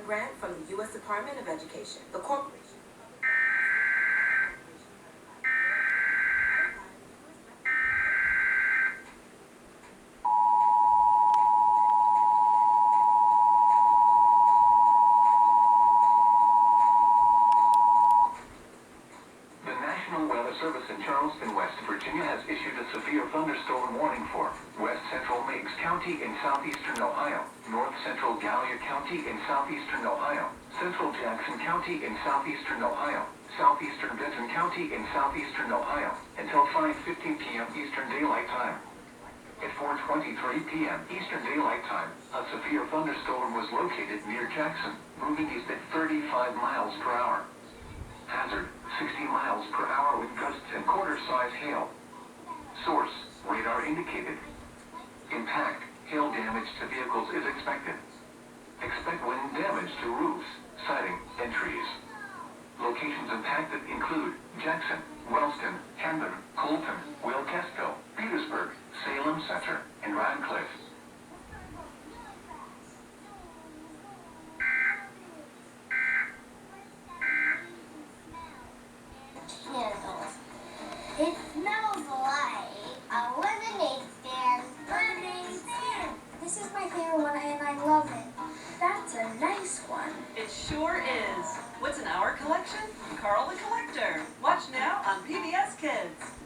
grant from the U.S. Department of Education. The corporation. Service in Charleston, West Virginia has issued a severe thunderstorm warning for West Central Meigs County in southeastern Ohio, North Central Gallia County in southeastern Ohio, Central Jackson County in southeastern Ohio, southeastern Benton County in southeastern Ohio, until 5:15 p.m. Eastern Daylight Time. At 4:23 p.m. Eastern Daylight Time, a severe thunderstorm was located near Jackson, moving east at 35 miles per hour. Hazard, 60 miles per hour with gusts and quarter-size hail. Source, radar indicated. Impact, hail damage to vehicles is expected. Expect wind damage to roofs, siding, and trees. Locations impacted include Jackson, Wellston, Camden, Colton, Wilkesville, Petersburg, Salem Center, and Radcliffe. It smells like a lemonade stand. Lemonade stand. This is my favorite one and I love it. That's a nice one. It sure is. What's in our collection? Carl the Collector. Watch now on PBS Kids.